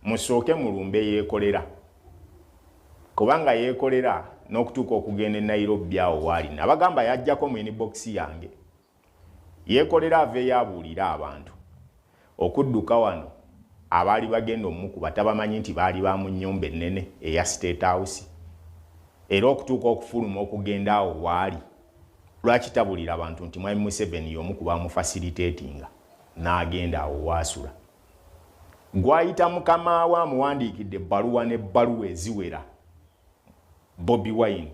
musooke mulumbe yeekolera kubanga yeekolera n'okutuuka okugenda e Nairobi awo waali nabagamba yajjako mu inbox yange yeekolera aveeyo abuulira abantu okudduka wano abaali bagenda omukuba tabamanyi nti baali ba mu nnyumba ennene eya State House era okutuuka okufuluma okugenda awo waali lwaki tabulira abantu nti Mwami Museveni y'omukuba amufacilitatinga n'agenda awo waasula gwayita mukama wa amuwandiikidde ebbaluwa n'ebbaluwa eziwera Bobi Wine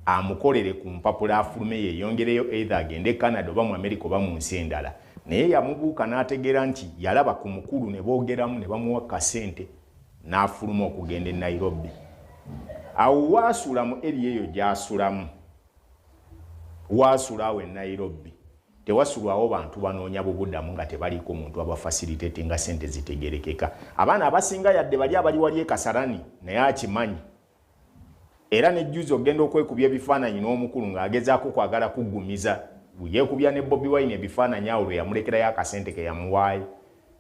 amukolere ku mpapula afulume yeeyongereyo either agende Canada oba mu America oba mu nsi endala naye yamubuuka n'ategeera nti yalaba ku mukulu ne boogeramu ne bamuwa kasente n'afuluma okugenda e Nairobi awo waasula mu eri eyo gy'asulamu waasula awo e Nairobi tewasulwawo bantu banoonya bubuddamu nga tebaliiko muntu abafacilitate nga sente zitegerekeka abaana abasinga yadde bali abali wali e Kasarani naye akimanyi era nejjuzi ogenda okwekubya ebifaananyi n'omukulu ng'agezaako kwagala kuggumiza yeekubya ne Bobi Wine ebifaananyi awo lwe yamulekerayo akasente ke yamuwaayo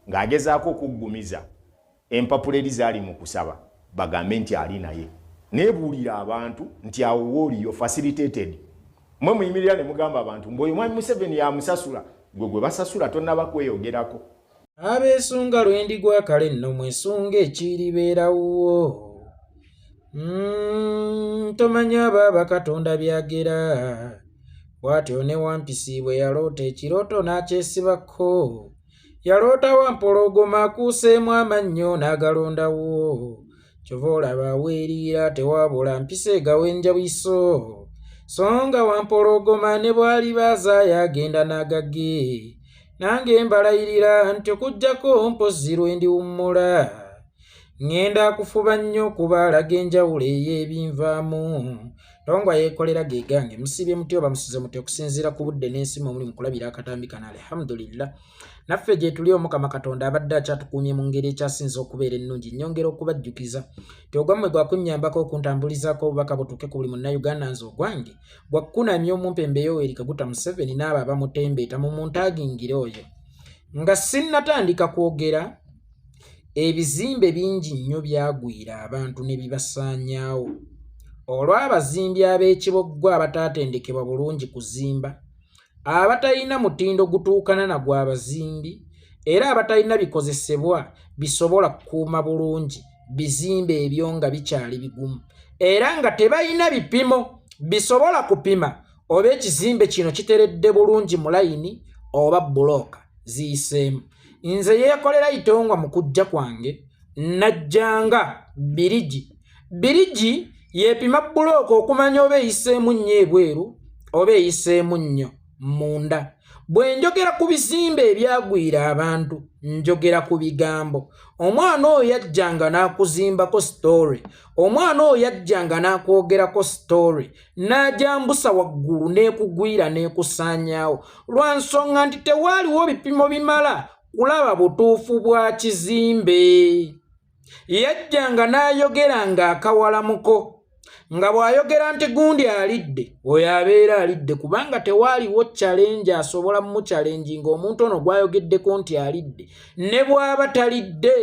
ng'agezaako okuggumiza empapula eri zaali mu kusaba bagambe nti ali naye neebuulira abantu nti awo wooliyo facilitated mwe muyimirira ne mugamba abantu mbwe Mwami Museveni yamusasula gwe basasula tonnaba kweyogerako abeesunga lwendigwa kale nno mwesunga ekiribeerawo tomanya baba Katonda byagera bw'atyo ne Wampisi bwe yaloota ekirooto n'akyesibako yaloota Wampologoma akuuseemu amannyo n'agalondawo kyova olaba aweeriira tewabula Mpisi egawenja bwiso so nga Wampologoma ne bw'ali baazaayo agenda n'agage nange mbalayirira nti okuggyako mpozi lwe ndiwummula ngenda kufuba nnyo kuba alaga enjawulo ey'ebinvaamu tongwa yeekolera ge gange musibye muti oba musize muti okusinziira ku budde n'ensimu omuli mu kulabira akatambi kana alhamdulillah naffe gye tuli Omukama Katonda abadde akyatukuumye mu ngeri ekyasinza okubeera ennungi nnyongera okubajjukiza ti ogwammwe gwakunnyambako okuntambulizaako obubaka butuuke ku buli munnayuganda nze ogwange gwakukunamya omumpembe Yoweri Kaguta Museveni n'abo abamutembeeta mu muntaagingire oyo nga sinnatandika kwogera ebizimbe bingi nnyo byagwira abantu ne bibasaanyaawo olw'abazimbi ab'ekiboggwa abataatendekebwa bulungi kuzimba abatalina mutindo gutuukana na gw'abazimbi era abatalina bikozesebwa bisobola kukuuma bulungi bizimbe ebyo nga bikyali bigumu era nga tebalina bipimo bisobola kupima oba ekizimbe kino kiteredde bulungi mu layini oba bulooka ziyiseemu nze yeekolera itongwa mu kujja kwange najjanga birigi yeepima bulooka okumanya oba eyiseemu nnyo ebweru oba eyiseemu nnyo munda bwe njogera ku bizimbe ebyagwira abantu njogera ku bigambo omwana oyo yajjanga n'akuzimbako story omwana oyo yajjanga n'akwogerako story n'ajambusa waggulu n'ekugwira n'ekusaanyaawo lwa nsonga nti tewaaliwo bipimo bimala kulaba butuufu bwa kizimbe yajjanga n'ayogera ng'akawalamuko nga bw'ayogera nti gundi alidde oyo abeera alidde kubanga tewaaliwo challenge asobola mu challenge ng'omuntu ono gw'ayogeddeko nti alidde ne bw'aba talidde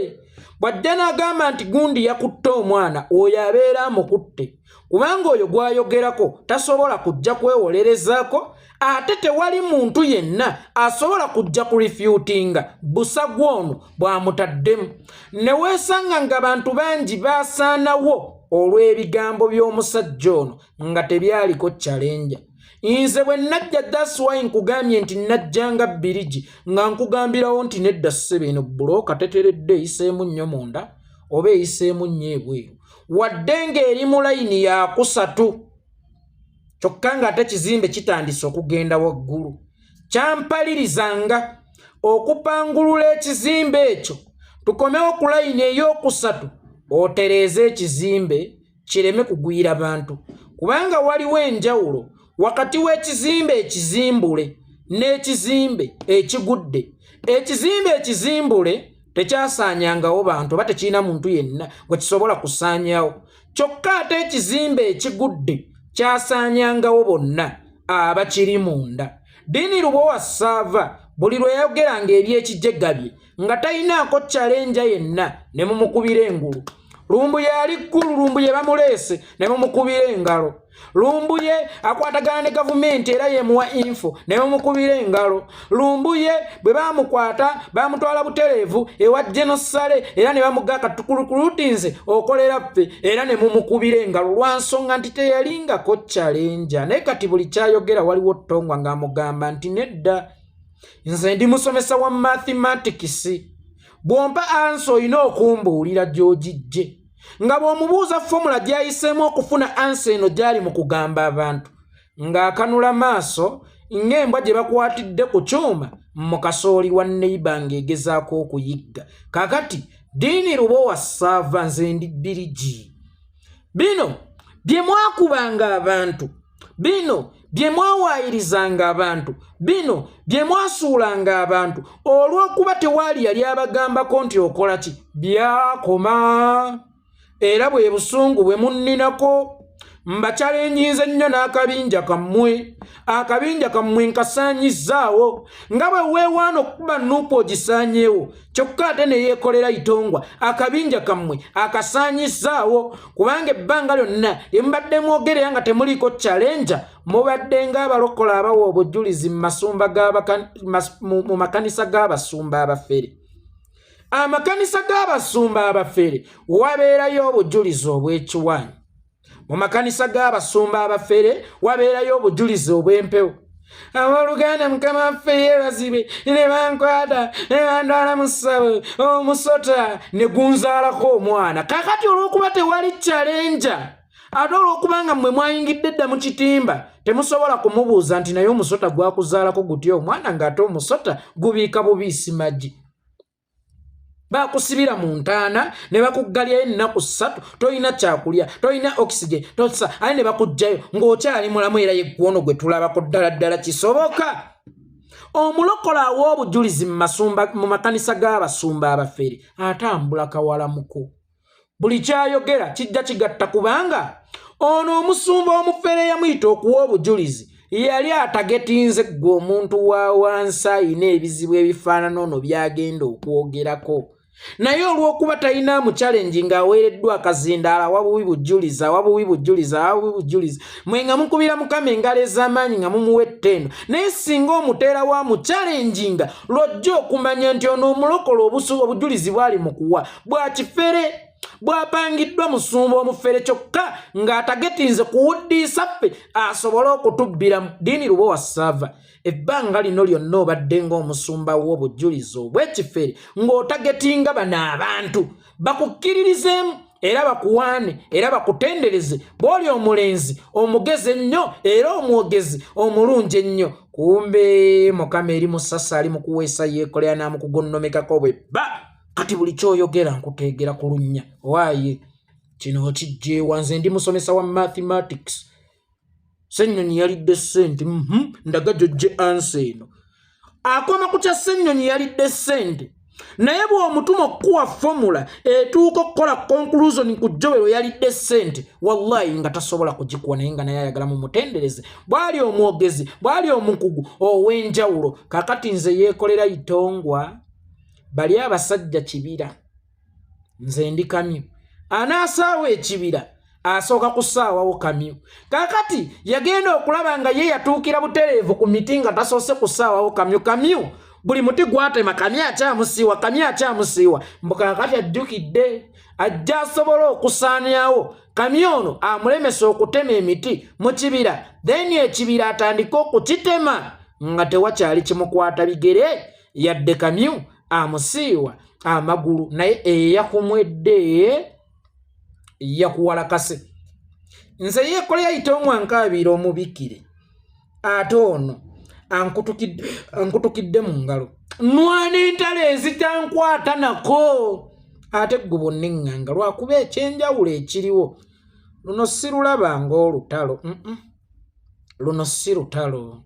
bw'adde n'agamba nti gundi yakutte omwana oyo abeera amukutte kubanga oyo gw'ayogerako tasobola kujja kwewolerezaako ate tewali muntu yenna asobola kujja ku refutinga busa gwono bw'amutaddemu ne weesanga ng'abantu bangi baasaanawo olw'ebigambo by'omusajja ono nga tebyaliko challenge nze bwe najja that's why nkugambye nti najjanga birigi nga nkugambirawo nti nedda ssebeno bulooka teteredde eyiseemu nnyo munda oba eyiseemu nnyo ebweru wadde ng'eri mu layini ya kusatu kyokka ng'ate kizimbe kitandise okugenda waggulu kyampalirizanga okupangulula ekizimbe ekyo tukomewo ku layini ey'okusatu otereeze ekizimbe kireme kugwira bantu kubanga waliwo enjawulo wakati w'ekizimbe ekizimbule n'ekizimbe ekigudde ekizimbe ekizimbule tekyasaanyangawo bantu oba tekirina muntu yenna gwe kisobola kusaanyawo kyokka ate ekizimbe ekigudde kyasaanyangawo bonna abakiri munda Dini Lubowa Sava buli lwe yayogeranga eby'ekijjega bye nga talinaako challenge yenna ne mumukubira engulu. Lumbuye ali ggulu, Lumbuye bamuleese ne mumukubira engalo. Lumbuye akwatagana ne gavumenti era yemuwa info ne mumukubira engalo. Lumbuye bwe bamukwata bamutwala butereevu ewa genosale era ne bamuga katukulukurutinze okolera ffe era ne mumukubira engalo lwa nsonga nti teyalingako challenge. Naye kati buli kyayogera waliwo Ttongwa ng'amugamba nti nedda, nze ndi musomesa wa mathematics, bw'ompa ansa olina okumbuulira gy'ogijje. Nga bw'omubuuza formula gy'ayiseemu okufuna ansa eno gy'ali mu kugamba abantu, ng'akanula maaso ng'embwa gye bakwatidde ku kyuma mu kasooli wa neighbor ng'egezaako okuyigga. Kakati Diini Lubowa Ssaava nze ndi Birigi. Bino bye mwakubanga abantu, bino bye mwawaayirizanga abantu, bino bye mwasuulanga abantu, olw'okuba tewaali yali abagambako nti okola ki, byakoma. Era bwe busungu bwe munninako, mbakyalenjinze nnyo n'akabinja kammwe. Akabinja kammwe nkasaanyizaawo, nga bwe weewaana okuba nuupu ogisaanyeewo, kyokka ate ne yeekolera Itongwa. Akabinja kammwe akasaanyizaawo, kubanga ebbanga lyonna lye mubadde mwogerera nga temuliiko challenge, mubadde ng'abalokola abawa obujulizi mu makanisa g'abasumba abafere. Amakanisa g'abasumba abafere wabeerayo obujulizi obw'ekiwaanyi. Mu makanisa g'abasumba abafere wabeerayo obujulizi obw'empewo. Abooluganda Mukama waffe yeebazibwe ne bankwata ne bandwala mu ssabo omusota ne gunzaalako omwana. Kakati olw'okuba tewali challenge, ate olw'okuba nga mmwe mwayingidde dda mu kitimba, temusobola kumubuuza nti naye omusota gwakuzaalako gutya omwana ng'ate omusota gubiika bubiisi magi. Bakusibira mu ntaana ne bakuggalyayo ennaku 3 toyina kyakulya, toyina oxygen, tosa aye ne bakugjayo ng'okyali mulamu era yeggwono gwe tulabako ddala ddala kisoboka. Omulokola aw'obujulizi mu makanisa g'abasumba abafere atambula kawalamuko. Buli kyayogera kijja kigatta kubanga ono omusumba omufere yamuyita okuwa obujulizi yali atagetinze gwe omuntu wa wansi ayina ebizibu ebifaanana ono byagenda okwogerako. Naye olw'okuba talina mu challenge ng'aweereddwa akazindaala wabuwi bujuliza mwe nga mukubira Mukama engalo ez'amaanyi nga mumuwa ettendo. Naye singa omuteera wa mu challenge nga lwojja okumanya nti ono omulokola obujulizi bwali mu kuwa bwa kifere, bwapangiddwa musumba omufere kyokka ng'atagetinze kuwuddiisa ffe asobole okutubbira Diini Lubowa Ssaava. Ebbanga lino lyonna obadde ng'omusumba w'obujulizi obw'ekifere ng'otagetinga bano abantu bakukkiririzeemu era bakuwaane era bakutendereze bw'oli omulenzi omugezi ennyo era omwogezi omulungi ennyo. Kumbe Mukama eri musasa ali mu kuweesa yeekolera n'amukugonnomekako bwebba. Kati buli kyoyogera nkuteegera ku lunnya. Waaye kino kijjeewa, nze ndi musomesa wa mathematics. Ssennyonyi yalidde ssente, ndaga gyojje ansa eno. Akoma ku kya Ssennyonyi yalidde ssente, naye bw'omutuma okuwa formula etuuka okukola conclusion ku jjobero yalidde ssente, wallahi nga tasobola kugikuwa naye nga naye ayagala mumutendereze. Bw'ali omwogezi, bw'ali omukugu ow'enjawulo. Kakati nze yeekolera Itongwa, bali abasajja kibira, nze ndi kamyu. Anaasaawa ekibira asooka kusaawawo kamyu. Kakati yagenda okulaba nga ye yatuukira butereevu ku miti nga tasoose kusaawawo kamyu. Kamyu buli muti gwatema kamyu akyamusiiwa. Mbu kakati ajjukidde ajja asobola okusaanyawo kamyu ono amulemesa okutema emiti mu kibira, then ekibira atandika okukitema nga tewakyali kimukwata bigere yadde kamyu amusiiwa amagulu. Naye eyakumwedde yakuwalakase. Nze yeekolera Itongwa nkaabira omubikire, ate ono ankutukidde mu ngalo. Nwana entalo ezitankwata nako. Ate gwe bonna eŋŋanga lwakuba ekyenjawulo ekiriwo. Luno sirulaba ng'olutalo. Luno si lutalo.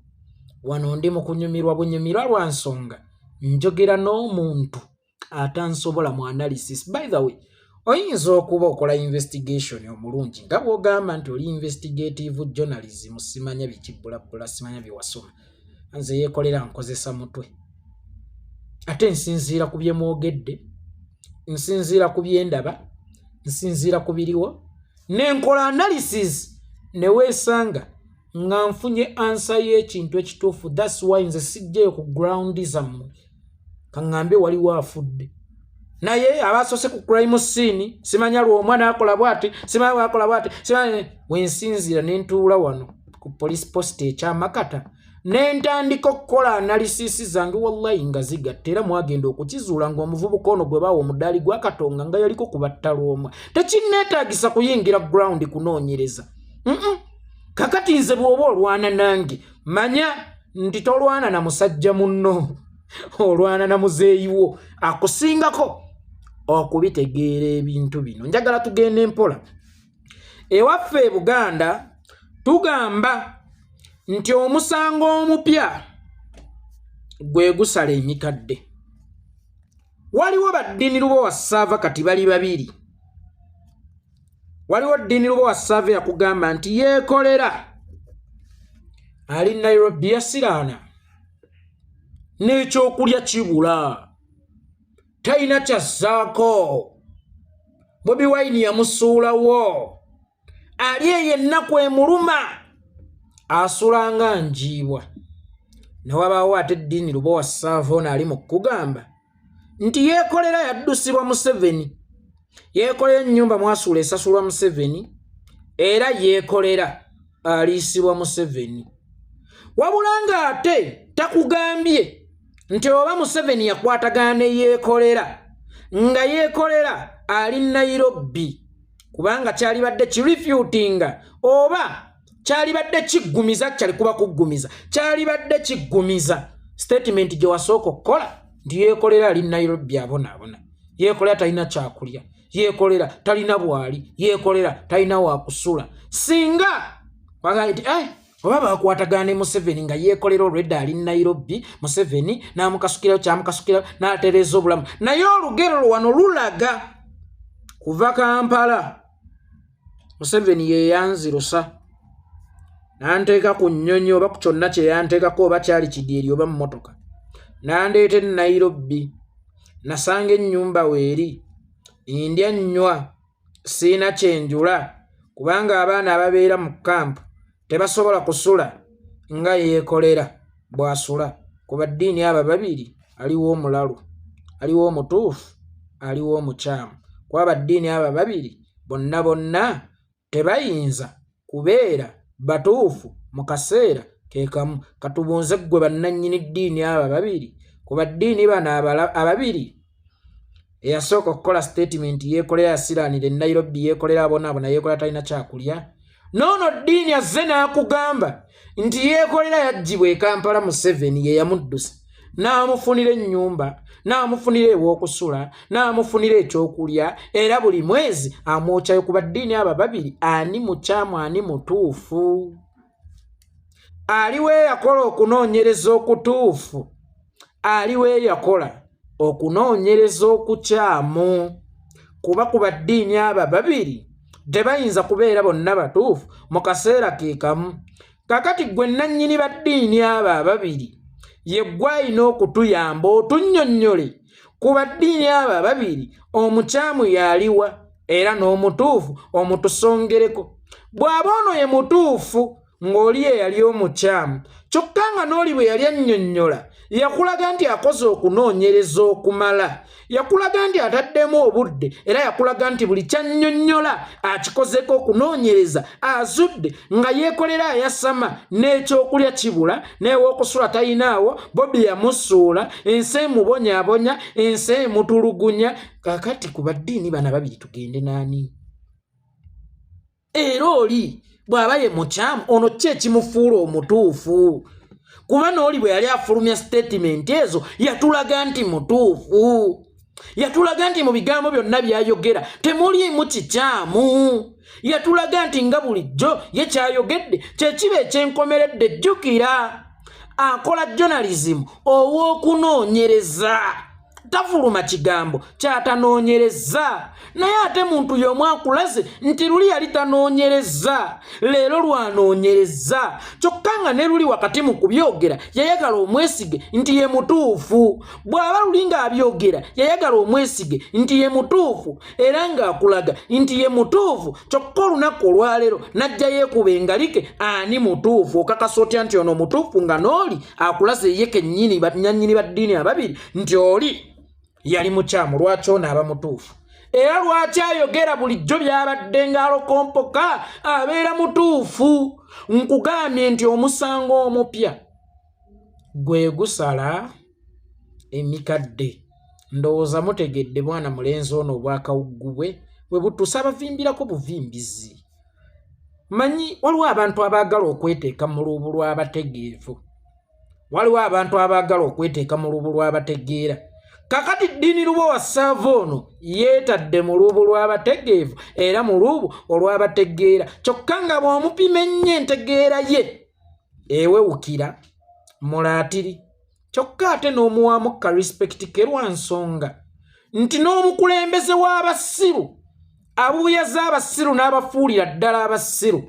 Wano ndi mu kunyumirwa bunyumirwa lwa nsonga njogera n'omuntu atansobola mu analysis. By the way, oyinza okuba okola investigation omulungi nga bw'ogamba nti oli investigative journalism, simanya bikibbulabula, simanya biwasoma. Nze yeekolera nkozesa mutwe. ate nsinziira ku bye mwogedde, nsinziira ku bye ndaba, nsinziira ku biriwo, n'enkola analysis ne weesanga nga nfunye ansa y'ekintu ekituufu. That's why nze sijjayo ku ground zammwe kaŋŋambe waliwo afudde. Naye abasoose ku crime scene simanya lw'omwana akola bw'ati, simanya bw'akola bw'ati, simanya wensinziira ne ntuula wano ku police post ekyamakata ne ntandika okukola analysis zange wallahi nga zigatta era mwagenda okukizuula ng'omuvubuka ono gwe baawa omudaali gwa Katonga nga yaliko kubatta Lwomwa. Tekinneetaagisa kuyingira ground kunoonyereza. Kakati nze bw'oba olwana nange manya nti tolwana na musajja munno, olwana na muzeeyiwo akusingako okubitegeera ebintu bino. Njagala tugende mpola. Ewaffe e Buganda tugamba nti omusango omupya gwe gusala emikadde. Waliwo baddiini lubo wa Ssaava kati bali babiri. Waliwo ddiini lubo wa Ssaava yakugamba nti yeekolera ali Nairobi yasiraana n'ekyokulya kibula, talina kyassaako. Bobi Wine yamusuulawo, ali eyo ennaku emuluma asulanga njiibwa. Newabaawo ate ddiini lubo wa Ssaava ono ali mu kugamba nti yeekolera yaddusibwa Museveni, yeekolera ennyumba mwasuula esasulwa Museveni, era yeekolera aliisibwa Museveni. Wabula nga ate takugambye nti oba Museveni yakwatagana ne yeekolera nga yeekolera ali Nairobi, kubanga kyalibadde kirefutinga oba kyalibadde kiggumiza, kyali kuba kuggumiza, kyalibadde kiggumiza statement gye wasooka okukola nti yeekolera ali Nairobi abonaabona, yeekolera talina kyakulya, yeekolera talina bwali, yeekolera talina wakusula. Singa wagaa nti oba bakwatagana ne Museveni nga yeekolera olwedde ali Nairobi, Museveni n'amukasukirayo kyamukasukirayo n'atereeza obulamu. Naye olugero wano lulaga kuva Kampala Museveni ye yanzirusa n'anteeka ku nnyonyi oba ku kyonna kye yanteekako oba kyali kidyeri oba mmotoka, n'andeeta e Nairobi, nasanga ennyumba weeri, ndya nnywa, siina kyenjula, kubanga abaana ababeera mu kampu tebasobola kusula nga yeekolera bw'asula. Ku baddiini abo babiri aliwo omulalu, aliwo omutuufu, aliwo omukyamu. Ku baddiini abo babiri bonna bonna tebayinza kubeera batuufu mu kaseera keekamu. Katubunze ggwe bannannyini ddiini abo babiri, ku baddiini bano ababiri eyasooka okukola statement yeekolera yasiraanira e Nairobi, yeekolera abonaabona, yeekolera talina kyakulya. Noono ddiini azze n'akugamba nti yeekolera yaggyibwa e Kampala Museveni ye yamuddusa, n'amufunira ennyumba, n'amufunira ew'okusula, n'amufunira ekyokulya, era buli mwezi amwokyayo. Ku baddiini abo babiri ani mukyamu ani mutuufu? Aliwo eyakola okunoonyereza okutuufu, aliwo eyakola okunoonyereza okukyamu. Kuba ku baddiini abo babiri tebayinza kubeera bonna batuufu mu kaseera keekamu. Kakati gwe nannyini baddiini abo babiri ye gw'alina okutuyamba otunnyonnyole ku baddiini abo babiri omukyamu yaliwa era n'omutuufu omutusongereko. Bw'aba ono ye mutuufu ng'oli ye yali omukyamu, kyokka nga n'oli bwe yali annyonnyola yakulaga nti akoze okunoonyereza okumala, yakulaga nti ataddemu obudde, era yakulaga nti buli kyannyonnyola akikozeko okunoonyereza, azudde nga yeekolera ayasama, n'ekyokulya kibula, n'ew'okusula talinaawo, Bobi yamusuula, ensi emubonyaabonya, ensi emutulugunya. Kakati ku baddiini bano babiri tugende n'ani? Era oli bw'aba ye mukyamu ono ki ekimufuula omutuufu? Kuba n'oli bwe yali afulumya statement ezo yatulaga nti mutuufu, yatulaga nti mu bigambo byonna by'ayogera temuliimu kikyamu, yatulaga nti nga bulijjo ye kyayogedde kye kiba ekyenkomeredde. Jjukira akola journalism ow'okunoonyereza, tafuluma kigambo ky'atanoonyereza. naye ate muntu y'omu akulaze nti luli yali tanoonyereza leero lwanoonyereza kyokka nga ne luli wakati mu kubyogera yayagala omwesige nti ye mutuufu bw'aba luli ng'abyogera yayagala omwesige nti ye mutuufu era ng'akulaga nti ye mutuufu kyokka olunaku olwaleero najja yeekuba engalike ani mutuufu okakasa otya nti ono mutuufu nga n'oli akulaze ye kennyini bannannyini baddiini ababiri nti oli yali mukyamu lwaki ono aba mutuufu era lwaki ayogera bulijjo byabadde ng'alokompoka abeera mutuufu nkugambye nti omusango omupya gwe gusala emikadde ndowooza mutegedde bwana mulenzi ono obwakawuggu bwe butuusa abavimbirako buvimbizi manyi waliwo abantu abaagala okweteeka mu lubu lw'abategeevu waliwo abantu abaagala okweteeka mu lubu lw'abategeera kakati ddiini Lubowa Ssava ono yeetadde mu lubu lw'abategeevu era mu lubu olw'abategeera kyokka nga bw'omupima ennyo entegeera ye ewewukira mulaatiri kyokka ate n'omuwaamu ka respect ke lwa nsonga nti n'omukulembeze w'abasiru abuuyaza abasiru n'abafuulira ddala abasiru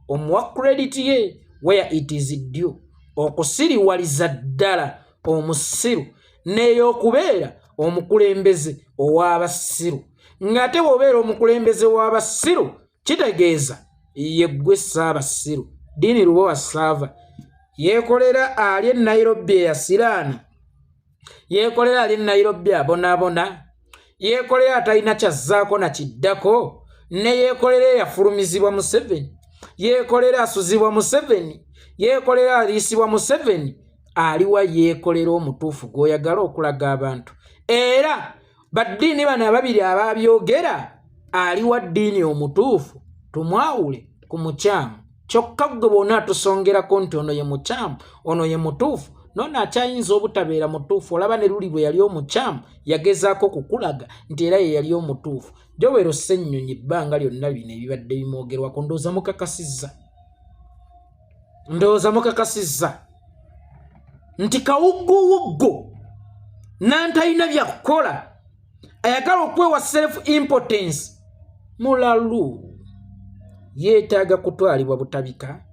omuwa credit ye where it is due okusiriwaliza ddala omusiru n'ey'okubeera omukulembeze ow'abasiru ng'ate bw'obeera omukulembeze w'abasiru kitegeeza ye ggwe Ssaabasiru Ddiini Lubowa Ssava yeekolera ali e Nairobi eyasiraana yeekolera ali e Nairobi abonaabona yeekolera atalina kyazzaako na kiddako ne yeekolera eyafulumizibwa Museveni yeekolera asuzibwa Museveni yeekolera aliisibwa Museveni aliwa yeekolera omutuufu gw'oyagala okulaga abantu era baddiini bano ababiri ababyogera aliwa ddiini omutuufu tumwawule ku mukyamu kyokka gwe bonna tusongerako nti ono ye mukyamu ono ye mutuufu nono akyayinza obutabeera mutuufu olaba ne luli bwe yali omukyamu yagezaako kukulaga nti era ye yali omutuufu Joweero Ssennyonyi ebbanga lyonna bino ebibadde bimwogerwako ndowooza mukakasizza nti kawugguwuggu nantalina byakukola ayagala okwewa self importance mulalu yeetaaga kutwalibwa butabika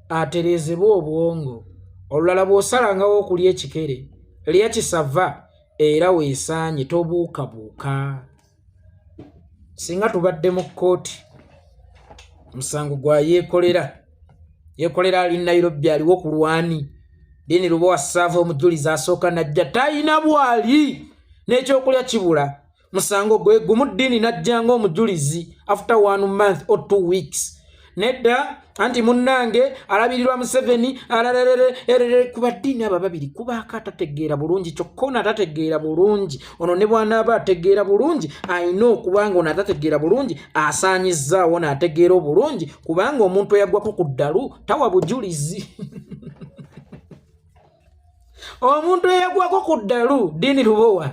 atereezebwa obwongo olulala bw'osalangawo okulya ekikere lya kisava era weesaanye tobuukabuuka singa tubadde mu kkooti omusango gwa yeekolera ali Nairobi aliwo ku lwani Ddiini Lubowa Ssava omujulizi asooka najja talina bwali n'ekyokulya kibula musango gwe gumu ddiini najja ng'omujulizi after 1 month or 2 weeks nedda anti munnange alabirirwa Museveni alalere kuba ddiini abo babiri kubaako atategeera bulungi kyokka ono atategeera bulungi ono ne bw'anaaba ategeera bulungi ayina okubanga ono atategeera bulungi asaanyizzaawo n'ategeera obulungi kubanga omuntu eyagwako ku ddalu tawa bujulizi omuntu eyagwako ku ddalu Ddiini Lubowa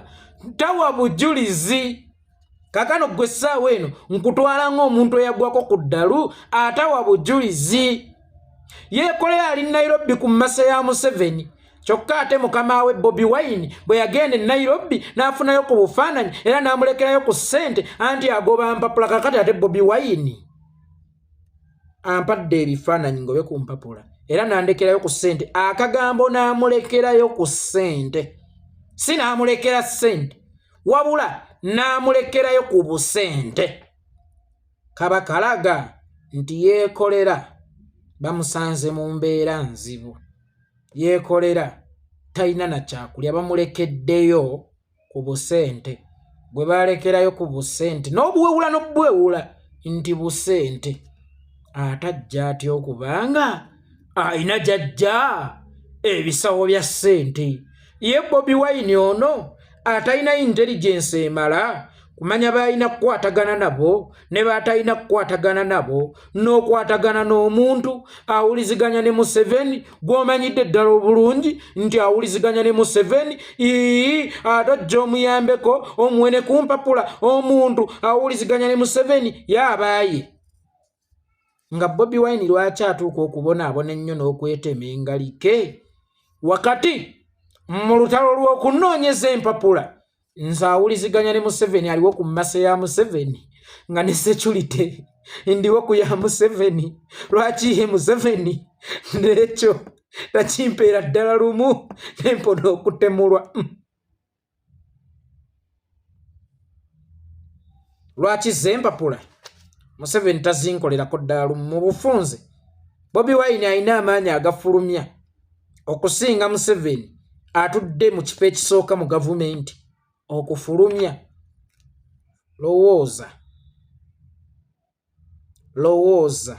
tawa bujulizi kakano gwe ssaawa eno nkutwala ng'omuntu eyagwako ku ddalu atawa bujulizi yeekolera ali Nairobi ku mmase ya Museveni kyokka ate mukama we Bobi Wine bwe yagenda e Nairobi n'afunayo ku bufaananyi era n'amulekerayo ku ssente anti agoba mpapula kakati ate Bobi Wine ampadde ebifaananyi ngobe ku mpapula era n'andekerayo ku ssente akagambo n'amulekerayo ku ssente si n'amulekera ssente wabula n'amulekerayo ku busente kaba kalaga nti yeekolera bamusanze mu mbeera nzibu yeekolera talina na kyakulya bamulekeddeyo ku busente gwe balekerayo ku busente n'obuwewula nti busente atajja atya okubanga ayina jajja ebisawo bya ssente ye Bobi Wine ono atalina intelligence emala kumanya balina kukwatagana nabo ne batalina kukwatagana nabo n'okwatagana n'omuntu awuliziganya ne Museveni gw'omanyidde ddala obulungi nti awuliziganya ne Museveni atojja omuyambeko omuwene ku mpapula omuntu awuliziganya ne Museveni yabaaye nga Bobi Wine lwaki atuuka okubonaabona ennyo n'okwetema engalike wakati mu lutalo lw'okunoonyeza empapula nze awuliziganya ne Museveni aliwo ku mmase ya Museveni nga ne security ndiwo ku ya Museveni. Lwaki ye Museveni n'ekyo takimpeera ddala lumu n'empona okutemulwa. Lwaki ze empapula Museveni tazinkolerako ddala lumu mu bufunze? Bobi Wine alina amaanyi agafulumya okusinga Museveni atudde mu kifo ekisooka mu gavumenti okufulumya. Lowooza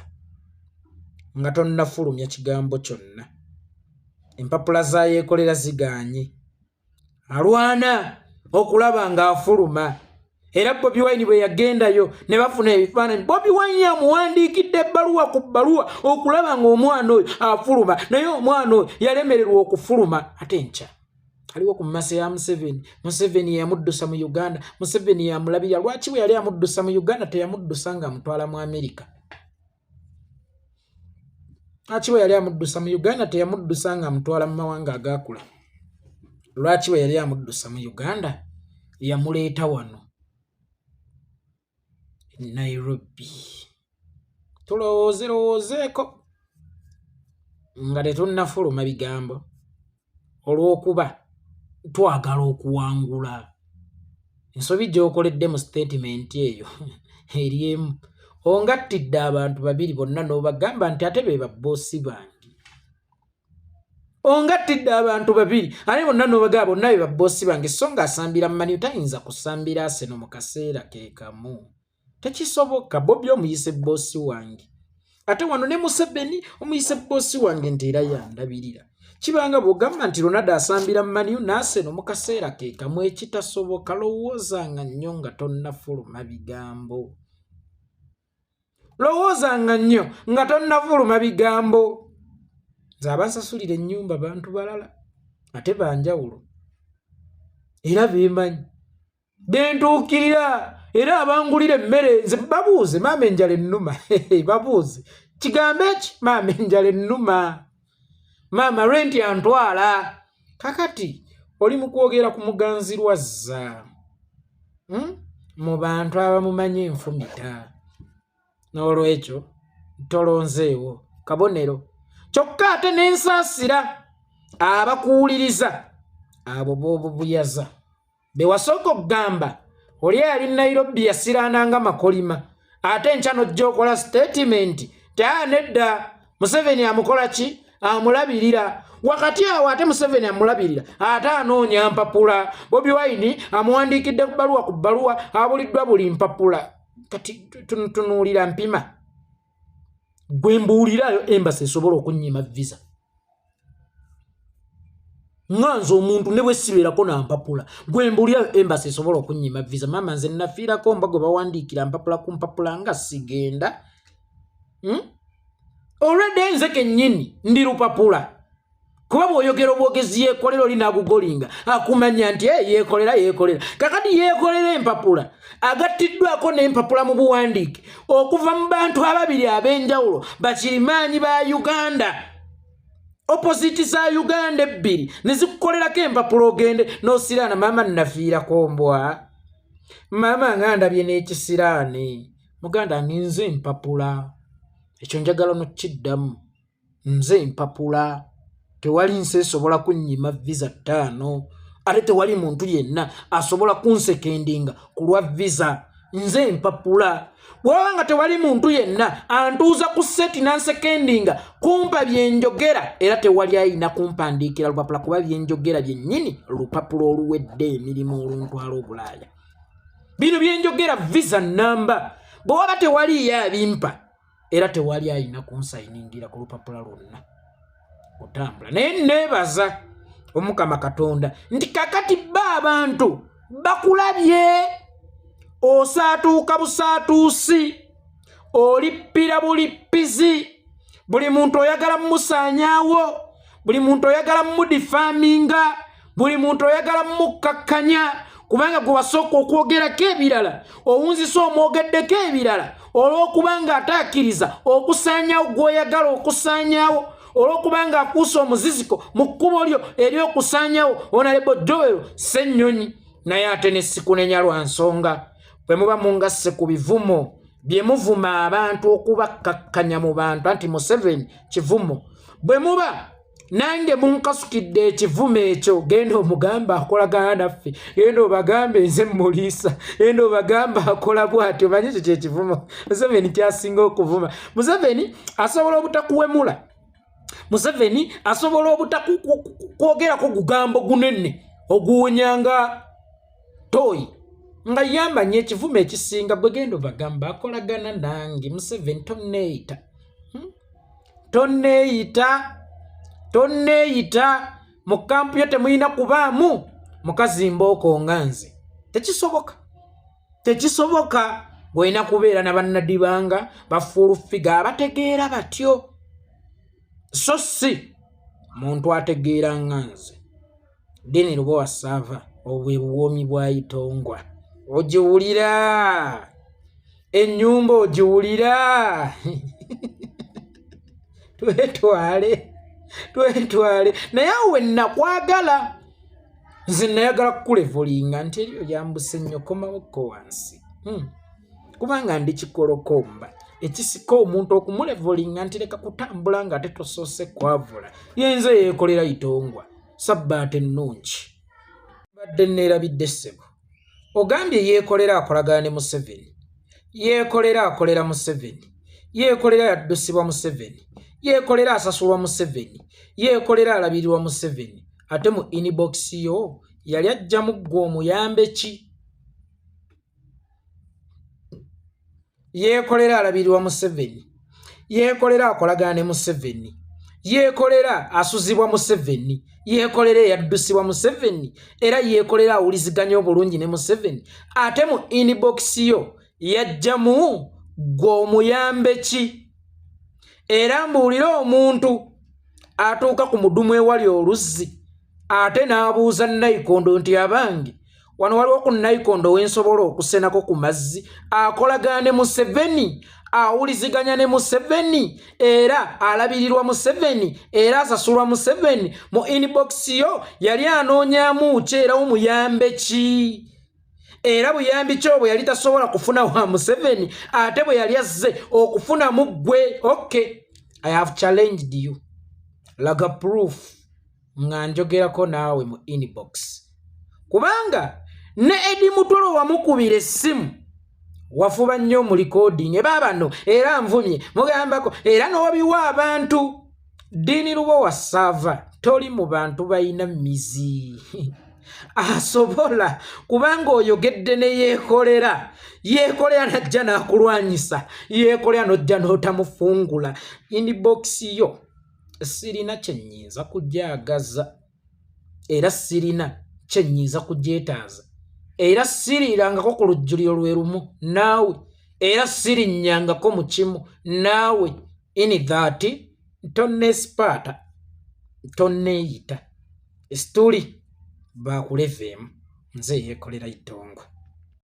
nga tonnafulumya kigambo kyonna. Empapula za yeekolera zigaanye. Alwana okulaba ng'afuluma. Era Bobi Wine bwe yagendayo ne bafuna ebifaananyi, Bobi Wine yamuwandiikidde ebbaluwa ku bbaluwa okulaba ng'omwana oyo afuluma, naye omwana oyo yalemererwa okufuluma. Ate nkya aliwo ku mmase ya Museveni. Museveni yamuddusa mu Uganda, Museveni yamulabirira. Lwaki bwe yali amuddusa mu Uganda teyamuddusa ng'amutwala mu Amerika? Lwaki bwe yali amuddusa mu Uganda teyamuddusa ng'amutwala mu mawanga agaakula? Lwaki bwe yali amuddusa mu Uganda yamuleeta wano Nairobi? Tulowoozeeko nga tetunnafuluma bigambo olw'okuba twagala okuwangula. Ensobi gy'okoledde mu statement eyo eri emu. Ongattidde abantu babiri bonna n'obagamba nti ate be babboosi bange. Ongattidde abantu babiri ate bonna n'obagamba bonna be babboosi bange, so ng'asambira Mani tayinza kusambira Arsenal mu kaseera ke kamu. Tekisoboka. Bobi omuyise boosi wange, ate wano ne Museveni omuyise boosi wange nti era yandabirira. Kibanga bw'ogamba nti Ronaldo asambira Mani n'Arsenal mu kaseera ke kamu, ekitasoboka. Lowoozanga nnyo nga tonnafuluma bigambo. Lowoozanga nnyo nga tonnafuluma bigambo. Nze abansasulira ennyumba bantu balala ate banjawulo era beemanyi, bentuukirira era abangulira emmere. Nze babuuze maama enjala ennuma. Babuuze kigambo eki, maama enjala ennuma, maama renti antwala. Kakati oli mu kwogera ku muganzirwazza mu bantu abamumanyi enfumita. N'olwekyo tolonzeewo kabonero. Kyokka ate n'ensaasira abakuwuliriza abo b'obubuyaza be wasooka okugamba oli ali Nairobi yasiraananga makolima, ate enkya n'ojja okola statement nedda Museveni amukola ki? Amulabirira. Wakati awo ate Museveni amulabirira ate anoonya mpapula. Bobi Wine amuwandiikidde ku bbaluwa abuliddwa buli mpapula. Kati tunuulira mpima. Gwe mbuulirayo embassy esobola okunnyima visa. Nganze omuntu ne bwe sibeerako na mpapula, gwe mbuulirayo embassy esobola okunnyima visa. Maama nze nafiirako mbago bawandiikira mpapula ku mpapula nga sigenda. Already nze kennyini ndi lupapula. Kuba bw'oyogera obwogezi yeekolera oli n'agugolinga akumanya nti yeekolera. Kakati yeekolera empapula agattiddwako n'empapula mu buwandiike okuva mu bantu ababiri ab'enjawulo bakirimaanyi ba Uganda. Opposite za Uganda ebbiri ne zikukolerako empapula ogende n'osiraana. Maama nafiirako mbwa. Maama ngandabye n'ekisiraane. Muganda nze empapula. Ekyo njagala nokiddamu. Nze empapula. Tewali nsi esobola kunnyima visa 5. Ate tewali muntu yenna asobola kunsekendinga ku lwa visa. Nze empapula. Bw'obanga tewali muntu yenna antuuza ku seti nansekendinga kumpa byenjogera, era tewali ayina kumpandiikira lupapula kuba byenjogera byennyini lupapula oluwedde emirimu oluntwala Obulaaya. Bino byenjogera visa namba. Bw'oba tewali yabimpa era tewali ayina kunsayiningira ku lupapula lwonna. Otambula. Naye neebaza Omukama Katonda nti kakati abantu bakulabye. Osaatuuka busaatuusi, olippira bulippizi. Buli muntu oyagala mumusaanyaawo, buli muntu oyagala mumudifaaminga, buli muntu oyagala mumukakkanya, kubanga gwe wasooka okwogerako ebirala owunzisa omwogeddeko ebirala olw'okubanga atakkiriza okusaanyaawo gw'oyagala okusaanyaawo, olw'okubanga akuusa omuziziko mu kkubo lyo ery'okusaanyaawo. Honorable Joel Ssennyonyi naye ate ne sikunenya lwa nsonga bwe muba mungasse ku bivumo bye muvuma abantu okubakkakkanya mu bantu anti Museveni kivumo bwe muba nange munkasukidde ekivumo ekyo genda omugamba akolagana naffe genda obagambe nze muliisa genda obagamba akola bw'atyo manyi ekyo kyekivumo Museveni kyasinga okuvuma Museveni asobola obutakuwemula Museveni asobola obutakwogerako gugambo gunene oguwonyanga toyi nga yambanye ekivumo ekisinga bwe genda obagamba akolagana nange Museveni tonneeyita mu kampu yo temuyina kubaamu mukazimba okonga nze tekisoboka gwolina kubeera na bannadibanga bafuulufiga abategeera batyo so si muntu ategeera nga nze Dini Lubowa Sava obwe buwomi bwa Itongwa ogiwulira ennyumba ogiwulira twetwale naye awe nakwagala nze nayagala kulevolinga nti eriyo lyambuse nnyo komawoko wansi kubanga ndi kikolokomba ekisika omuntu okumulevolinga nti leka kutambula nga ate tosoose kwavula yenze yeekolera Itongwa sabbaate ennungi badde neerabidde ssebo ogambye yeekolera akolagana ne Museveni yeekolera akolera Museveni yeekolera yaddusibwa Museveni yeekolera asasulwa Museveni yeekolera alabirirwa Museveni ate mu inbox yo yali ajjamu ggwe omuyambe ki yeekolera alabirirwa Museveni yeekolera akolagana ne Museveni yeekolera asuzibwa Museveni yeekolera yaddusibwa Museveni era yeekolera awuliziganya obulungi ne Museveni ate mu inbox yo yajjamu ggwe omuyambe ki era mbuulira omuntu atuuka ku mudumu ewali oluzzi ate n'abuuza Nayikondo nti abange wano waliwo ku Nayikondo wensobola okusenako ku mazzi akolagana ne Museveni awuliziganya ne Museveni era alabirirwa Museveni era asasulwa Museveni mu inbox yo yali anoonyaamu ki era omuyambe ki era buyambi ki obwe yali tasobola kufuna wa Museveni ate bwe yali azze okufuna mu ggwe okay I have challenged you laga proof nga njogerako naawe mu inbox kubanga ne Edi Mutolo wamukubira essimu wafuba nnyo mu recording ebabano era nvumye mugambako era n'obiwa abantu Dini Lubowa Sava toli mu bantu bayina mizi asobola kubanga oyogedde ne yeekolera najja n'akulwanyisa yeekolera n'ojja n'otamufungula inbox yo sirina kyennyinza kugyagaza era sirina kyennyinza kugyetaaza era sirirangako ku lujjuliro lwe lumu naawe era sirinnyangako mu kimu naawe in that tonneesipaata tonneeyita esituli baakuleveemu nze yeekolera Itongwa